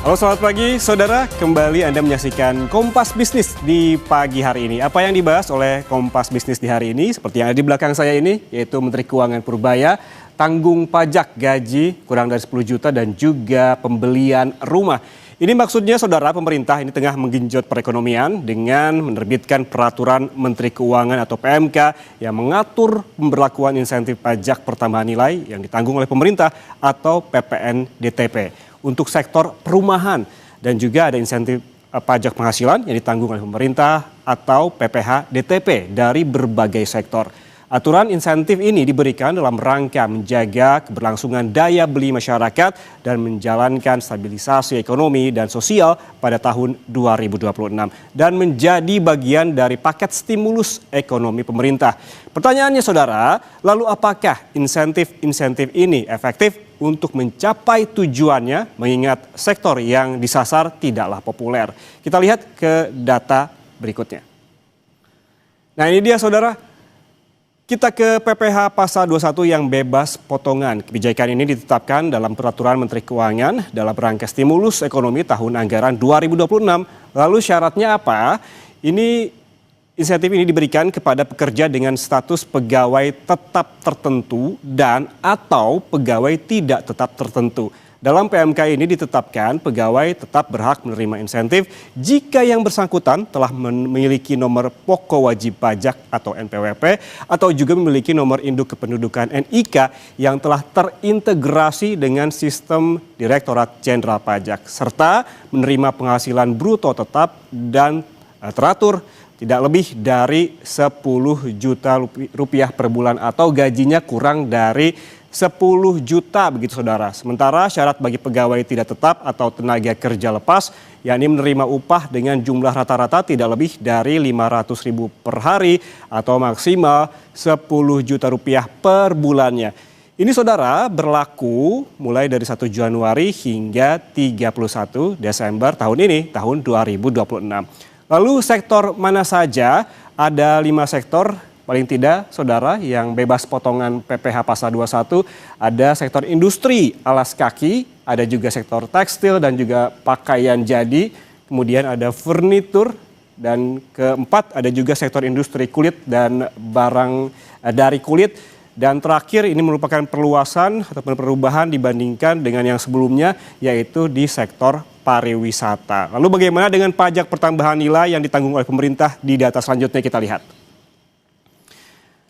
Halo selamat pagi saudara, kembali Anda menyaksikan Kompas Bisnis di pagi hari ini. Apa yang dibahas oleh Kompas Bisnis di hari ini, seperti yang ada di belakang saya ini, yaitu Menteri Keuangan Purbaya, tanggung pajak gaji kurang dari 10 juta dan juga pembelian rumah. Ini maksudnya saudara, pemerintah ini tengah menggenjot perekonomian dengan menerbitkan peraturan Menteri Keuangan atau PMK yang mengatur pemberlakuan insentif pajak pertambahan nilai yang ditanggung oleh pemerintah atau PPN DTP. Untuk sektor perumahan dan juga ada insentif pajak penghasilan yang ditanggung oleh pemerintah atau PPH DTP dari berbagai sektor. Aturan insentif ini diberikan dalam rangka menjaga keberlangsungan daya beli masyarakat dan menjalankan stabilisasi ekonomi dan sosial pada tahun 2026 dan menjadi bagian dari paket stimulus ekonomi pemerintah. Pertanyaannya saudara, lalu apakah insentif ini efektif untuk mencapai tujuannya mengingat sektor yang disasar tidaklah populer? Kita lihat ke data berikutnya. Nah ini dia saudara. Kita ke PPH Pasal 21 yang bebas potongan. Kebijakan ini ditetapkan dalam Peraturan Menteri Keuangan dalam rangka stimulus ekonomi tahun anggaran 2026. Lalu syaratnya apa? Insentif ini diberikan kepada pekerja dengan status pegawai tetap tertentu dan atau pegawai tidak tetap tertentu. Dalam PMK ini ditetapkan pegawai tetap berhak menerima insentif jika yang bersangkutan telah memiliki nomor pokok wajib pajak atau NPWP atau juga memiliki nomor induk kependudukan NIK yang telah terintegrasi dengan sistem Direktorat Jenderal Pajak serta menerima penghasilan bruto tetap dan teratur tidak lebih dari 10 juta rupiah per bulan atau gajinya kurang dari 10 juta begitu saudara. Sementara syarat bagi pegawai tidak tetap atau tenaga kerja lepas yakni menerima upah dengan jumlah rata-rata tidak lebih dari 500.000 per hari atau maksimal 10 juta rupiah per bulannya. Ini saudara berlaku mulai dari 1 Januari hingga 31 Desember tahun ini, tahun 2026. Lalu sektor mana saja? Ada 5 sektor paling tidak saudara yang bebas potongan PPH Pasal 21. Ada sektor industri alas kaki, ada juga sektor tekstil dan juga pakaian jadi. Kemudian ada furnitur dan keempat ada juga sektor industri kulit dan barang dari kulit. Dan terakhir ini merupakan perluasan ataupun perubahan dibandingkan dengan yang sebelumnya yaitu di sektor pariwisata. Lalu bagaimana dengan pajak pertambahan nilai yang ditanggung oleh pemerintah? Di data selanjutnya kita lihat.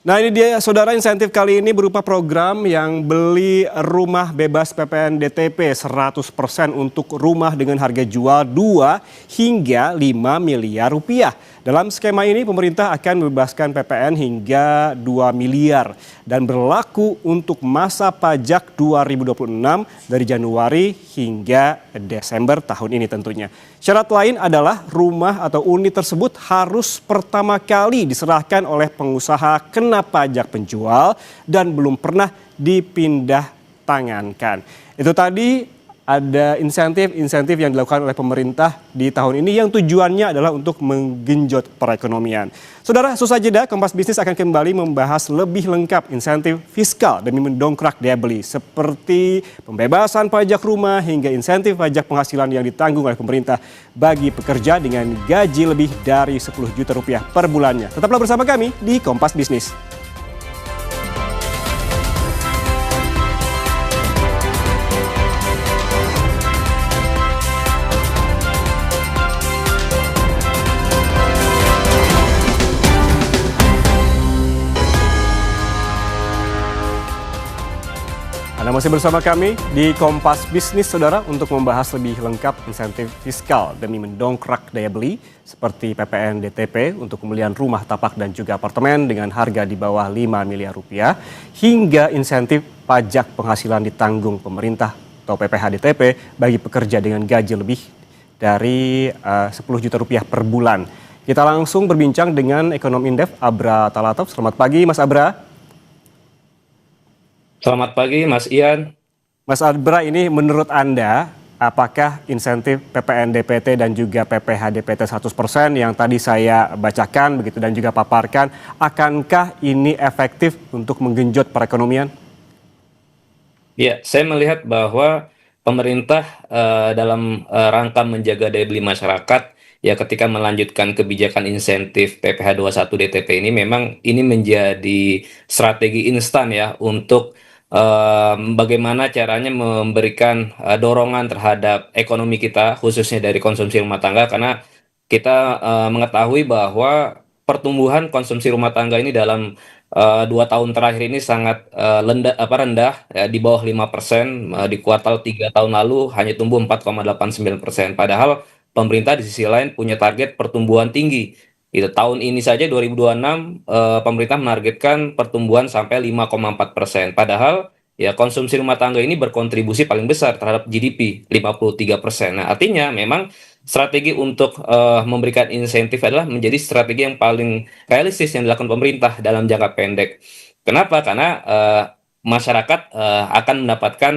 Nah ini dia saudara, insentif kali ini berupa program yang beli rumah bebas PPN DTP 100% untuk rumah dengan harga jual 2 hingga 5 miliar rupiah. Dalam skema ini pemerintah akan membebaskan PPN hingga 2 miliar dan berlaku untuk masa pajak 2026 dari Januari hingga Desember tahun ini tentunya. Syarat lain adalah rumah atau unit tersebut harus pertama kali diserahkan oleh pengusaha kena pajak penjual dan belum pernah dipindah tangankan. Itu tadi ada insentif yang dilakukan oleh pemerintah di tahun ini yang tujuannya adalah untuk menggenjot perekonomian. Saudara, susah jeda, Kompas Bisnis akan kembali membahas lebih lengkap insentif fiskal demi mendongkrak daya beli seperti pembebasan pajak rumah hingga insentif pajak penghasilan yang ditanggung oleh pemerintah bagi pekerja dengan gaji lebih dari 10 juta rupiah per bulannya. Tetaplah bersama kami di Kompas Bisnis. Anda masih bersama kami di Kompas Bisnis saudara untuk membahas lebih lengkap insentif fiskal demi mendongkrak daya beli seperti PPN DTP untuk pembelian rumah tapak dan juga apartemen dengan harga di bawah 5 miliar rupiah hingga insentif pajak penghasilan ditanggung pemerintah atau PPH DTP bagi pekerja dengan gaji lebih dari 10 juta rupiah per bulan. Kita langsung berbincang dengan ekonom Indef Abra Talatov. Selamat pagi Mas Abra. Selamat pagi Mas Ian. Mas Abra, ini menurut Anda apakah insentif PPN DPT dan juga PPH DPT 100% yang tadi saya bacakan begitu dan juga paparkan, akankah ini efektif untuk menggenjot perekonomian? Ya, saya melihat bahwa pemerintah dalam rangka menjaga daya beli masyarakat, ya ketika melanjutkan kebijakan insentif PPh 21 DTP ini memang ini menjadi strategi instan ya untuk bagaimana caranya memberikan dorongan terhadap ekonomi kita khususnya dari konsumsi rumah tangga, karena kita mengetahui bahwa pertumbuhan konsumsi rumah tangga ini dalam 2 tahun terakhir ini sangat rendah ya, di bawah 5%. Di kuartal 3 tahun lalu hanya tumbuh 4,89%. Padahal pemerintah di sisi lain punya target pertumbuhan tinggi. Itu tahun ini saja 2026 pemerintah menargetkan pertumbuhan sampai 5,4%. Padahal ya konsumsi rumah tangga ini berkontribusi paling besar terhadap GDP 53%. Nah, artinya memang strategi untuk memberikan insentif adalah menjadi strategi yang paling realistis yang dilakukan pemerintah dalam jangka pendek. Kenapa? Karena masyarakat akan mendapatkan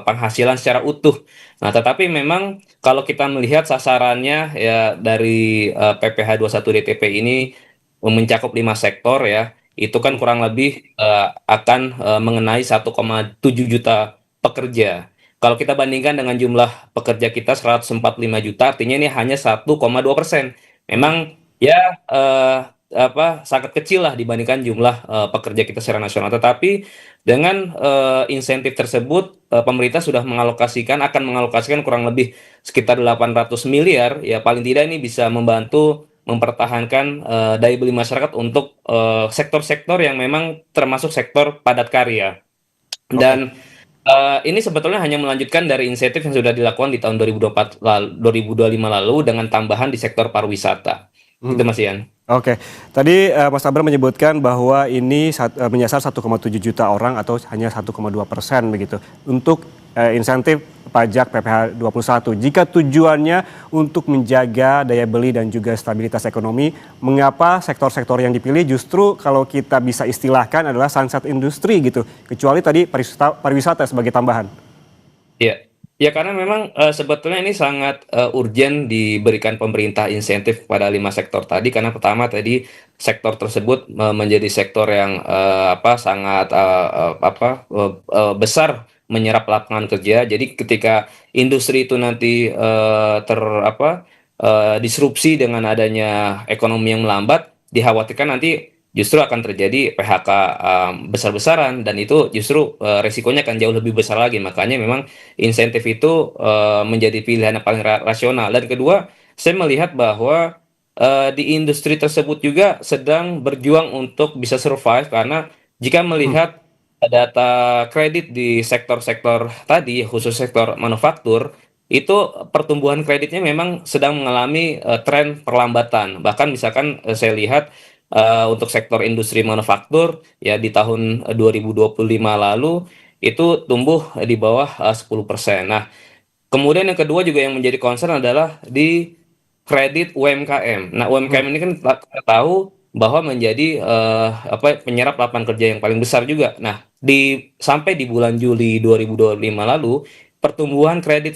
penghasilan secara utuh. Nah, tetapi memang kalau kita melihat sasarannya ya dari PPh 21 DTP ini mencakup 5 sektor ya, itu kan Hmm. kurang lebih akan mengenai 1,7 juta pekerja. Kalau kita bandingkan dengan jumlah pekerja kita 145 juta, artinya ini hanya 1,2%. Hmm. Memang ya sangat kecil lah dibandingkan jumlah pekerja kita secara nasional. Tetapi dengan insentif tersebut, pemerintah sudah akan mengalokasikan kurang lebih sekitar 800 miliar. Ya paling tidak ini bisa membantu mempertahankan daya beli masyarakat untuk sektor-sektor yang memang termasuk sektor padat karya. Oke. Dan ini sebetulnya hanya melanjutkan dari insentif yang sudah dilakukan di tahun 2024 lalu, 2025 lalu dengan tambahan di sektor pariwisata. Itu Hmm. Mas Ian. Oke, tadi Mas Abram menyebutkan bahwa ini menyasar 1,7 juta orang atau hanya 1,2% begitu untuk insentif pajak PPh 21. Jika tujuannya untuk menjaga daya beli dan juga stabilitas ekonomi, mengapa sektor-sektor yang dipilih justru kalau kita bisa istilahkan adalah sunset industri gitu, kecuali tadi pariwisata sebagai tambahan. Ya, ya karena memang sebetulnya ini sangat urgen diberikan pemerintah insentif pada 5 sektor tadi, karena pertama tadi sektor tersebut menjadi sektor yang sangat besar menyerap lapangan kerja. Jadi ketika industri itu nanti disrupsi dengan adanya ekonomi yang melambat, dikhawatirkan nanti justru akan terjadi PHK besar-besaran, dan itu justru resikonya akan jauh lebih besar lagi. Makanya memang insentif itu menjadi pilihan yang paling rasional. Dan kedua, saya melihat bahwa di industri tersebut juga sedang berjuang untuk bisa survive, karena jika Hmm. melihat data kredit di sektor-sektor tadi, khusus sektor manufaktur, itu pertumbuhan kreditnya memang sedang mengalami tren perlambatan. Bahkan misalkan saya lihat untuk sektor industri manufaktur ya di tahun 2025 lalu itu tumbuh di bawah 10%. Nah, kemudian yang kedua juga yang menjadi concern adalah di kredit UMKM. Nah, Hmm. UMKM ini kan kita tahu bahwa menjadi penyerap lapangan kerja yang paling besar juga. Nah, sampai di bulan Juli 2025 lalu pertumbuhan kredit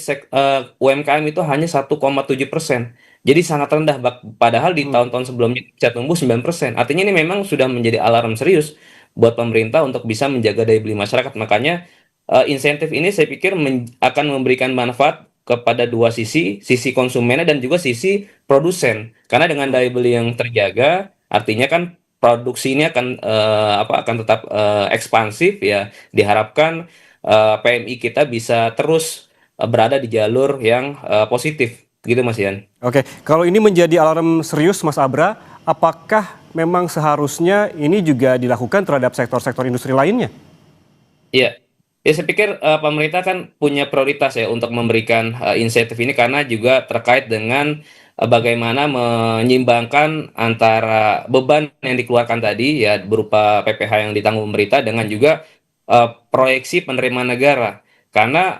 UMKM itu hanya 1,7%. Jadi sangat rendah, padahal di Hmm. tahun-tahun sebelumnya bisa tumbuh 9%. Artinya ini memang sudah menjadi alarm serius buat pemerintah untuk bisa menjaga daya beli masyarakat. Makanya insentif ini saya pikir akan memberikan manfaat kepada dua sisi, sisi konsumennya dan juga sisi produsen. Karena dengan Hmm. daya beli yang terjaga, artinya kan produksi ini akan tetap ekspansif ya. Diharapkan PMI kita bisa terus berada di jalur yang positif, gitu Mas Ian. Oke, kalau ini menjadi alarm serius Mas Abra, apakah memang seharusnya ini juga dilakukan terhadap sektor-sektor industri lainnya? Iya, ya saya pikir pemerintah kan punya prioritas ya untuk memberikan insentif ini, karena juga terkait dengan bagaimana menyimbangkan antara beban yang dikeluarkan tadi ya berupa PPh yang ditanggung pemerintah dengan juga proyeksi penerimaan negara. Karena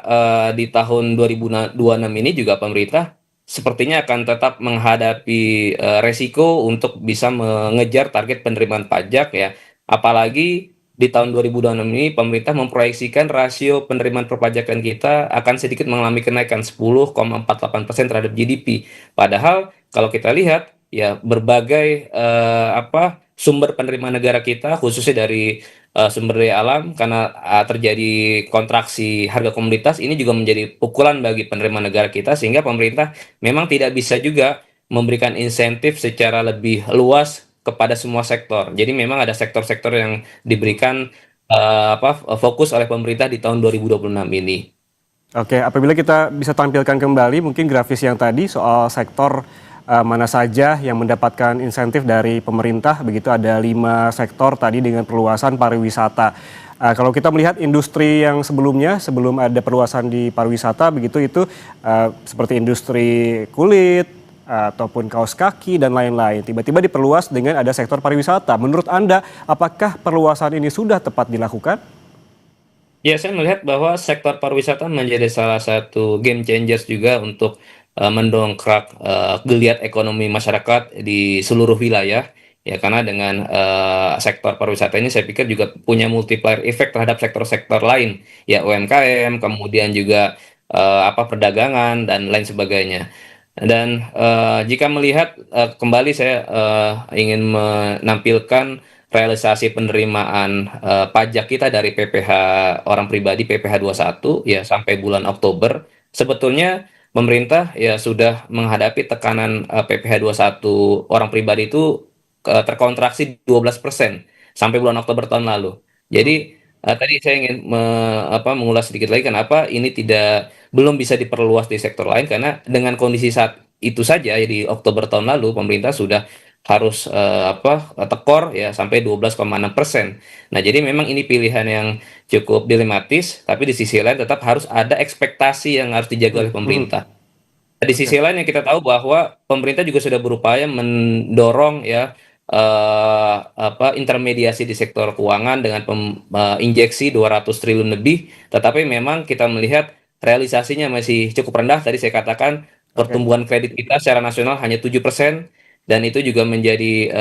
di tahun 2026 ini juga pemerintah sepertinya akan tetap menghadapi resiko untuk bisa mengejar target penerimaan pajak ya. Apalagi di tahun 2026 ini pemerintah memproyeksikan rasio penerimaan perpajakan kita akan sedikit mengalami kenaikan 10,48% terhadap GDP. Padahal kalau kita lihat ya berbagai sumber penerimaan negara kita khususnya dari sumber daya alam karena terjadi kontraksi harga komoditas ini juga menjadi pukulan bagi penerimaan negara kita sehingga pemerintah memang tidak bisa juga memberikan insentif secara lebih luas kepada semua sektor. Jadi memang ada sektor-sektor yang diberikan fokus oleh pemerintah di tahun 2026 ini. Oke, apabila kita bisa tampilkan kembali mungkin grafis yang tadi soal sektor mana saja yang mendapatkan insentif dari pemerintah, begitu ada 5 sektor tadi dengan perluasan pariwisata. Kalau kita melihat industri yang sebelumnya, sebelum ada perluasan di pariwisata, begitu itu seperti industri kulit, ataupun kaos kaki dan lain-lain. Tiba-tiba diperluas dengan ada sektor pariwisata. Menurut Anda, apakah perluasan ini sudah tepat dilakukan? Ya, saya melihat bahwa sektor pariwisata menjadi salah satu game changers juga untuk mendongkrak geliat ekonomi masyarakat di seluruh wilayah. Ya, karena dengan sektor pariwisata ini saya pikir juga punya multiplier effect terhadap sektor-sektor lain, ya UMKM, kemudian juga perdagangan dan lain sebagainya. Dan jika melihat kembali saya ingin menampilkan realisasi penerimaan pajak kita dari PPh orang pribadi PPh 21 ya sampai bulan Oktober sebetulnya pemerintah ya sudah menghadapi tekanan PPh 21 orang pribadi itu terkontraksi 12% sampai bulan Oktober tahun lalu. Hmm, Jadi tadi saya ingin mengulas sedikit lagi kenapa ini belum bisa diperluas di sektor lain karena dengan kondisi saat itu saja ya, di Oktober tahun lalu pemerintah sudah harus tekor ya sampai 12,6%. Nah, jadi memang ini pilihan yang cukup dilematis, tapi di sisi lain tetap harus ada ekspektasi yang harus dijaga oleh hmm, pemerintah. Nah, di oke, sisi lain yang kita tahu bahwa pemerintah juga sudah berupaya mendorong ya intermediasi di sektor keuangan dengan injeksi 200 triliun lebih, tetapi memang kita melihat realisasinya masih cukup rendah. Tadi saya katakan oke. pertumbuhan kredit kita secara nasional hanya 7% dan itu juga menjadi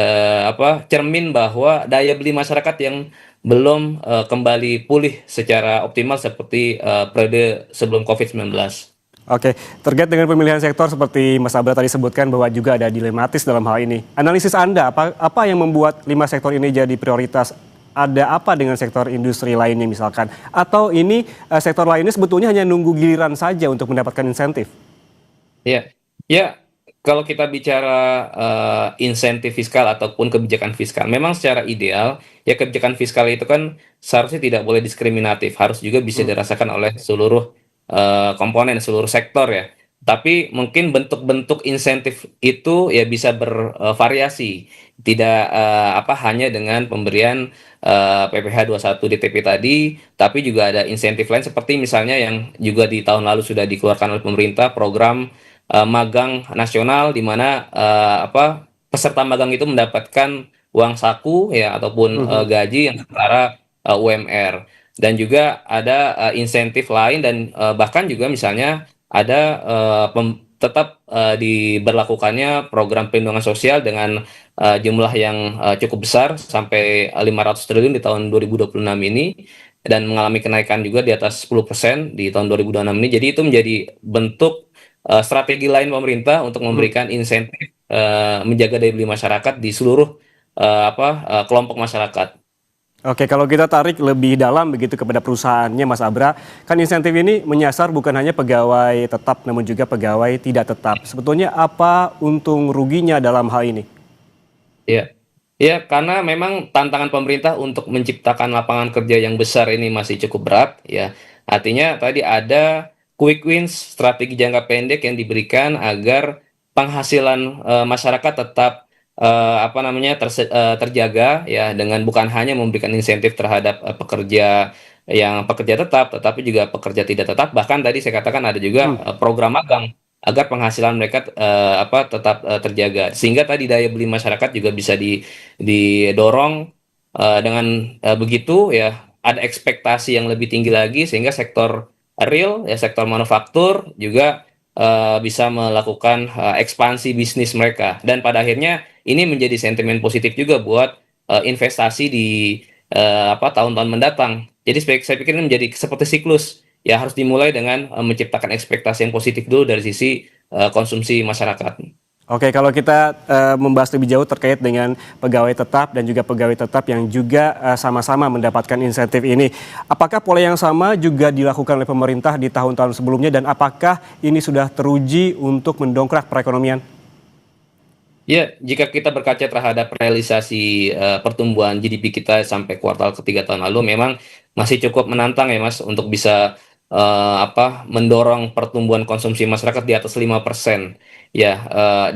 cermin bahwa daya beli masyarakat yang belum kembali pulih secara optimal seperti periode sebelum COVID-19. Oke, terkait dengan pemilihan sektor seperti Mas Abra tadi sebutkan bahwa juga ada dilematis dalam hal ini. Analisis Anda, apa yang membuat 5 sektor ini jadi prioritas? Ada apa dengan sektor industri lainnya misalkan? Atau ini sektor lainnya sebetulnya hanya nunggu giliran saja untuk mendapatkan insentif? Ya, ya. Kalau kita bicara insentif fiskal ataupun kebijakan fiskal, memang secara ideal ya kebijakan fiskal itu kan seharusnya tidak boleh diskriminatif, harus juga bisa Hmm, dirasakan oleh seluruh komponen, seluruh sektor ya. Tapi mungkin bentuk-bentuk insentif itu ya bisa bervariasi, tidak hanya dengan pemberian PPh 21 DTP tadi, tapi juga ada insentif lain seperti misalnya yang juga di tahun lalu sudah dikeluarkan oleh pemerintah program magang nasional di mana peserta magang itu mendapatkan uang saku ya ataupun mhm. gaji yang setara UMR dan juga ada insentif lain dan bahkan juga misalnya ada tetap diberlakukannya program perlindungan sosial dengan jumlah yang cukup besar sampai 500 triliun di tahun 2026 ini dan mengalami kenaikan juga di atas 10% di tahun 2026 ini. Jadi itu menjadi bentuk strategi lain pemerintah untuk Hmm. memberikan insentif menjaga daya beli masyarakat di seluruh kelompok masyarakat. Oke, kalau kita tarik lebih dalam begitu kepada perusahaannya Mas Abra, kan insentif ini menyasar bukan hanya pegawai tetap namun juga pegawai tidak tetap. Sebetulnya apa untung ruginya dalam hal ini? Ya, ya karena memang tantangan pemerintah untuk menciptakan lapangan kerja yang besar ini masih cukup berat ya. Artinya tadi ada quick wins, strategi jangka pendek yang diberikan agar penghasilan masyarakat tetap terjaga ya dengan bukan hanya memberikan insentif terhadap pekerja yang pekerja tetap tetapi juga pekerja tidak tetap bahkan tadi saya katakan ada juga Hmm, program magang agar penghasilan mereka tetap terjaga sehingga tadi daya beli masyarakat juga bisa didorong dengan begitu ya ada ekspektasi yang lebih tinggi lagi sehingga sektor real ya sektor manufaktur juga bisa melakukan ekspansi bisnis mereka dan pada akhirnya ini menjadi sentimen positif juga buat investasi di tahun-tahun mendatang. Jadi saya pikir ini menjadi seperti siklus ya harus dimulai dengan menciptakan ekspektasi yang positif dulu dari sisi konsumsi masyarakat. Oke, kalau kita membahas lebih jauh terkait dengan pegawai tetap dan juga pegawai tetap yang juga sama-sama mendapatkan insentif ini. Apakah pola yang sama juga dilakukan oleh pemerintah di tahun-tahun sebelumnya dan apakah ini sudah teruji untuk mendongkrak perekonomian? Ya, jika kita berkaca terhadap realisasi pertumbuhan GDP kita sampai kuartal ketiga tahun lalu, memang masih cukup menantang ya Mas untuk bisa mendorong pertumbuhan konsumsi masyarakat di atas 5%. Ya,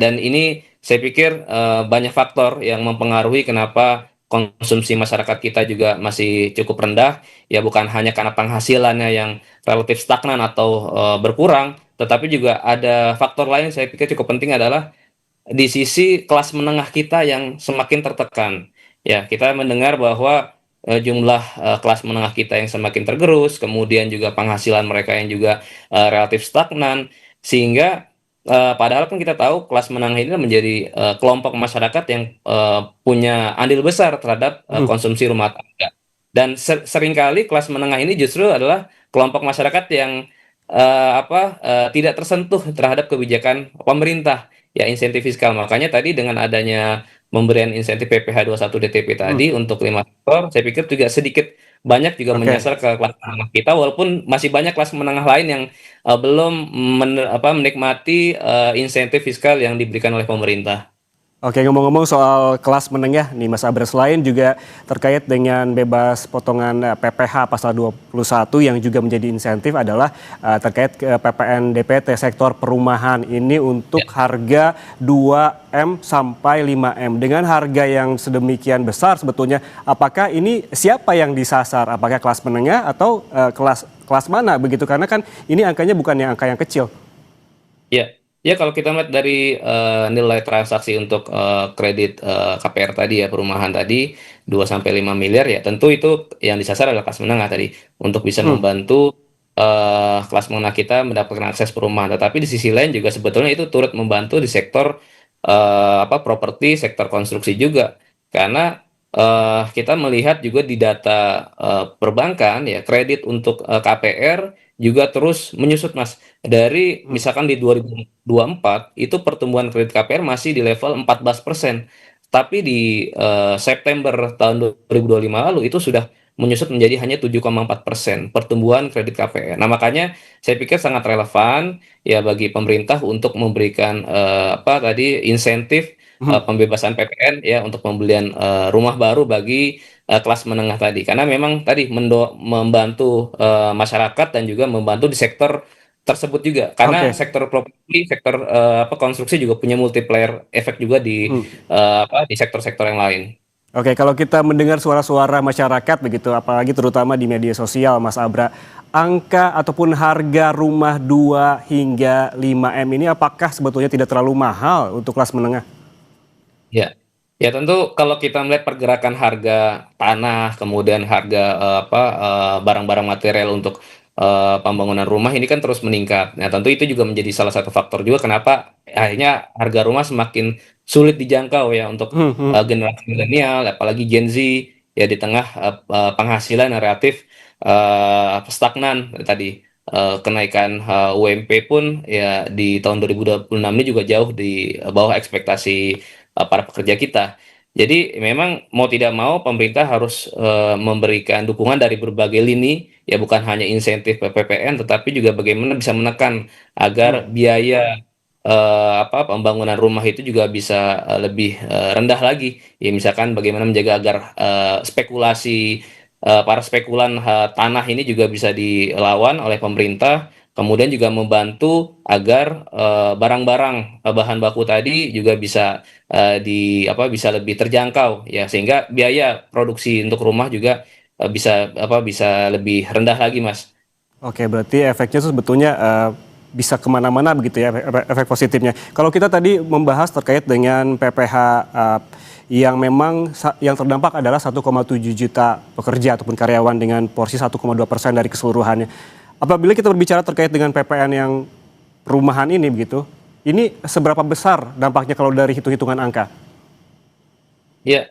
dan ini saya pikir banyak faktor yang mempengaruhi kenapa konsumsi masyarakat kita juga masih cukup rendah. Ya, bukan hanya karena penghasilannya yang relatif stagnan atau berkurang, tetapi juga ada faktor lain saya pikir cukup penting adalah di sisi kelas menengah kita yang semakin tertekan. Ya, kita mendengar bahwa jumlah kelas menengah kita yang semakin tergerus, kemudian juga penghasilan mereka yang juga relatif stagnan, sehingga padahal kan kita tahu kelas menengah ini menjadi kelompok masyarakat yang punya andil besar terhadap Mhm. konsumsi rumah tangga. Dan seringkali kelas menengah ini justru adalah kelompok masyarakat yang tidak tersentuh terhadap kebijakan pemerintah. Ya, insentif fiskal. Makanya tadi dengan adanya pemberian insentif PPh 21 DTP Mhm. tadi untuk 5 sektor, saya pikir juga sedikit banyak juga Oke. menyasar ke kelas menengah kita, walaupun masih banyak kelas menengah lain yang belum menikmati insentif fiskal yang diberikan oleh pemerintah. Oke, ngomong-ngomong soal kelas menengah nih Mas Abra, selain juga terkait dengan bebas potongan PPh pasal 21 yang juga menjadi insentif adalah terkait ke PPN DPT sektor perumahan ini Ya. untuk harga 2M sampai 5M. Dengan harga yang sedemikian besar sebetulnya, apakah ini siapa yang disasar? Apakah kelas menengah atau kelas kelas mana begitu? Karena kan ini angkanya bukan yang angka yang kecil. Ya, ya kalau kita melihat dari nilai transaksi untuk kredit KPR tadi ya, perumahan tadi 2 sampai 5 miliar ya, tentu itu yang disasar adalah kelas menengah tadi untuk bisa Hmm, membantu kelas menengah kita mendapatkan akses perumahan. Tetapi di sisi lain juga sebetulnya itu turut membantu di sektor properti, sektor konstruksi juga. Karena kita melihat juga di data perbankan ya, kredit untuk KPR juga terus menyusut Mas. Dari hmm. misalkan di 2024 itu pertumbuhan kredit KPR masih di level 14%. Tapi di September tahun 2025 lalu itu sudah menyusut menjadi hanya 7,4% pertumbuhan kredit KPR. Nah, makanya saya pikir sangat relevan ya bagi pemerintah untuk memberikan insentif Hmm. pembebasan PPN ya untuk pembelian rumah baru bagi kelas menengah tadi. Karena memang tadi membantu masyarakat dan juga membantu di sektor tersebut juga. Karena Oke. sektor properti, sektor konstruksi juga punya multiplier efek juga Hmm. di sektor-sektor yang lain. Oke, kalau kita mendengar suara-suara masyarakat begitu, apalagi terutama di media sosial, Mas Abra, angka ataupun harga rumah 2 hingga 5M ini apakah sebetulnya tidak terlalu mahal untuk kelas menengah? Ya, ya tentu kalau kita melihat pergerakan harga tanah, kemudian harga barang-barang material untuk pembangunan rumah ini kan terus meningkat. Nah, tentu itu juga menjadi salah satu faktor juga kenapa akhirnya harga rumah semakin sulit dijangkau ya untuk Hmm, hmm. generasi milenial, apalagi Gen Z ya di tengah penghasilan yang relatif stagnan tadi. Kenaikan UMP pun ya di tahun 2026 ini juga jauh di bawah ekspektasi para pekerja kita. Jadi memang mau tidak mau pemerintah harus memberikan dukungan dari berbagai lini, ya bukan hanya insentif PPN, tetapi juga bagaimana bisa menekan Hmm. agar biaya pembangunan rumah itu juga bisa lebih rendah lagi. Ya misalkan bagaimana menjaga agar spekulasi para spekulan tanah ini juga bisa dilawan oleh pemerintah. Kemudian juga membantu agar barang-barang bahan baku tadi juga bisa bisa lebih terjangkau ya sehingga biaya produksi untuk rumah juga bisa lebih rendah lagi Mas. Oke, berarti efeknya itu sebetulnya bisa kemana-mana begitu ya, efek positifnya. Kalau kita tadi membahas terkait dengan PPh yang memang yang terdampak adalah 1,7 juta pekerja ataupun karyawan dengan porsi 1,2% dari keseluruhannya. Apabila kita berbicara terkait dengan PPN yang perumahan ini begitu, ini seberapa besar dampaknya kalau dari hitung-hitungan angka? Ya,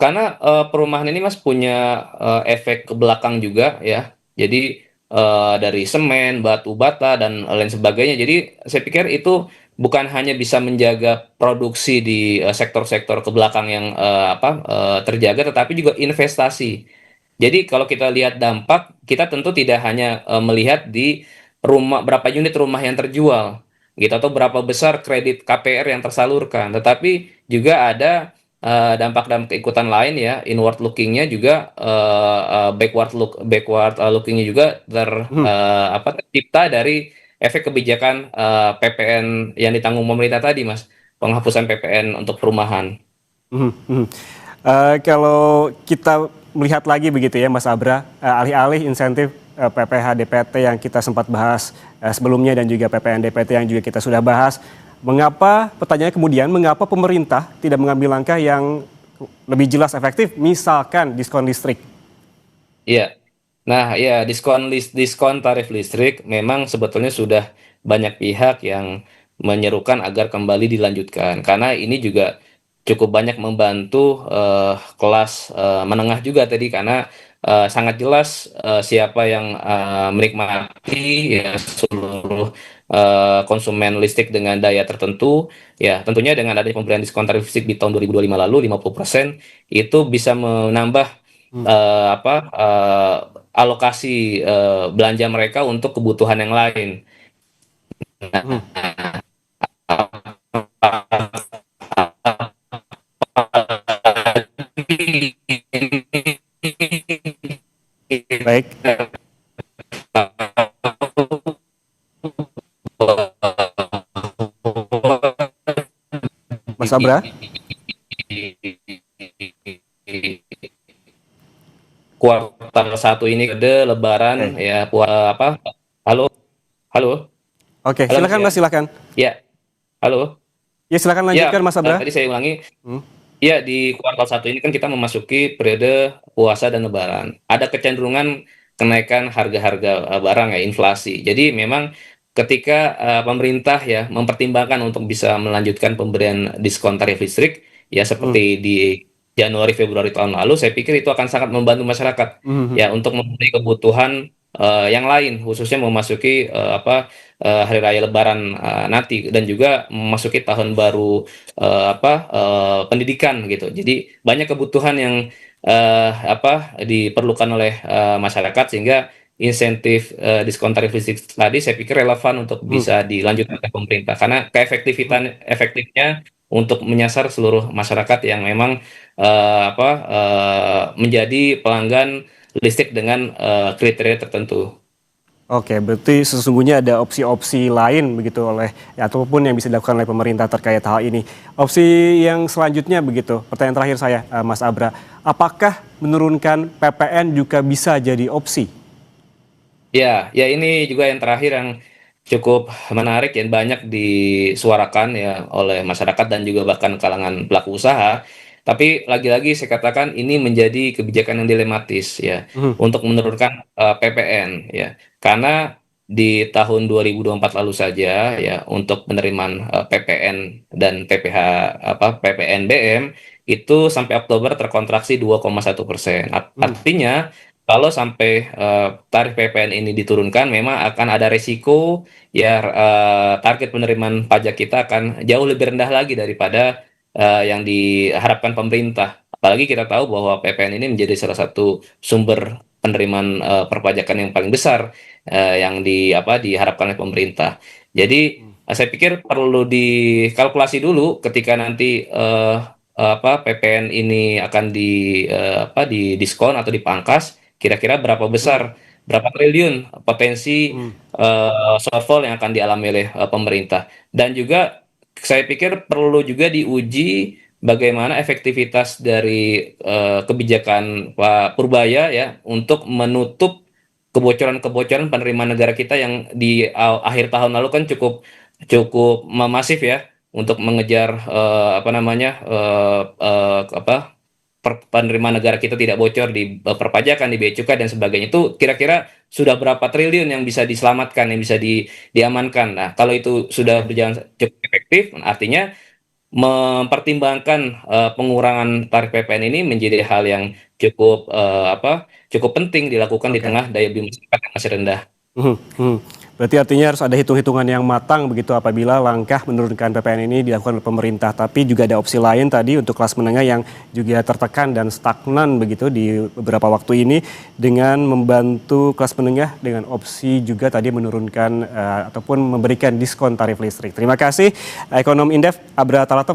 karena perumahan ini Mas punya efek ke belakang juga ya. Jadi dari semen, batu bata dan lain sebagainya. Jadi saya pikir itu bukan hanya bisa menjaga produksi di sektor-sektor ke belakang yang terjaga, tetapi juga investasi. Jadi kalau kita lihat dampak, kita tentu tidak hanya melihat di rumah berapa unit rumah yang terjual, gitu, atau berapa besar kredit KPR yang tersalurkan, tetapi juga ada dampak-dampak ikutan lain ya, inward lookingnya juga, backward lookingnya juga Mhm, tercipta dari efek kebijakan PPN yang ditanggung pemerintah tadi, Mas, penghapusan PPN untuk perumahan. mhm, mhm. Kalau kita melihat lagi begitu ya Mas Abra, alih-alih insentif PPh DPT yang kita sempat bahas sebelumnya dan juga PPN DPT yang juga kita sudah bahas, mengapa pertanyaannya kemudian mengapa pemerintah tidak mengambil langkah yang lebih jelas efektif, misalkan diskon listrik? Iya. Nah, ya diskon tarif listrik memang sebetulnya sudah banyak pihak yang menyerukan agar kembali dilanjutkan. Karena ini juga cukup banyak membantu kelas menengah juga tadi, karena sangat jelas siapa yang menikmati ya seluruh konsumen listrik dengan daya tertentu. Ya, tentunya dengan adanya pemberian diskon tarif listrik di tahun 2025 lalu 50% itu bisa menambah Hmm, alokasi belanja mereka untuk kebutuhan yang lain. mhm. Baik, Mas Abra. Kuartal satu ini ada Oke, Lebaran ya, halo, halo, oke, halo Mas silakan ya, Mas, silakan. ya, halo, Ya silakan lanjutkan ya, Mas Abra. tadi saya ulangi. Hmm, Iya, di kuartal satu ini kan kita memasuki periode puasa dan lebaran. Ada kecenderungan kenaikan harga-harga barang ya, inflasi. Jadi memang ketika pemerintah ya mempertimbangkan untuk bisa melanjutkan pemberian diskon tarif listrik ya hmm, seperti di Januari Februari tahun lalu, saya pikir itu akan sangat membantu masyarakat mhm, ya mhm. untuk memenuhi kebutuhan yang lain, khususnya memasuki hari raya Lebaran nanti, dan juga memasuki tahun baru pendidikan gitu. Jadi banyak kebutuhan yang diperlukan oleh masyarakat, sehingga insentif diskon tarif listrik tadi saya pikir relevan untuk Mhm. bisa dilanjutkan oleh pemerintah, karena efektifnya untuk menyasar seluruh masyarakat yang memang menjadi pelanggan listrik dengan kriteria tertentu. Oke, berarti sesungguhnya ada opsi-opsi lain begitu oleh ya, ataupun yang bisa dilakukan oleh pemerintah terkait hal ini. Opsi yang selanjutnya begitu, pertanyaan terakhir saya, Mas Abra, apakah menurunkan PPN juga bisa jadi opsi? Ya, ya ini juga yang terakhir yang cukup menarik yang banyak disuarakan ya oleh masyarakat dan juga bahkan kalangan pelaku usaha. Tapi lagi-lagi saya katakan ini menjadi kebijakan yang dilematis ya Mhm, untuk menurunkan PPN ya. Karena di tahun 2024 lalu saja ya untuk penerimaan PPN dan PPNBM itu sampai Oktober terkontraksi 2,1%. mhm, Artinya kalau sampai tarif PPN ini diturunkan, memang akan ada resiko ya target penerimaan pajak kita akan jauh lebih rendah lagi daripada yang diharapkan pemerintah. Apalagi kita tahu bahwa PPN ini menjadi salah satu sumber penerimaan perpajakan yang paling besar yang diharapkan oleh pemerintah. Jadi mhm, saya pikir perlu dikalkulasi dulu ketika nanti PPN ini akan didiskon atau dipangkas. Kira-kira berapa mhm, besar, berapa triliun potensi mhm. shortfall yang akan dialami oleh pemerintah. Dan juga saya pikir perlu juga diuji bagaimana efektivitas dari kebijakan Pak Purbaya ya untuk menutup kebocoran-kebocoran penerimaan negara kita yang di akhir tahun lalu kan cukup cukup masif ya untuk mengejar penerimaan negara kita tidak bocor di perpajakan, di bea cukai dan sebagainya. Itu kira-kira sudah berapa triliun yang bisa diselamatkan, yang bisa diamankan. Nah, kalau itu sudah Oke, berjalan cukup efektif, artinya mempertimbangkan pengurangan tarif PPN ini menjadi hal yang cukup cukup penting dilakukan di oke. tengah daya beli masyarakat yang masih rendah. Mhm, mhm. Berarti artinya harus ada hitung-hitungan yang matang begitu apabila langkah menurunkan PPN ini dilakukan oleh pemerintah. Tapi juga ada opsi lain tadi untuk kelas menengah yang juga tertekan dan stagnan begitu di beberapa waktu ini dengan membantu kelas menengah dengan opsi juga tadi menurunkan ataupun memberikan diskon tarif listrik. Terima kasih ekonom Indef Abra Talatov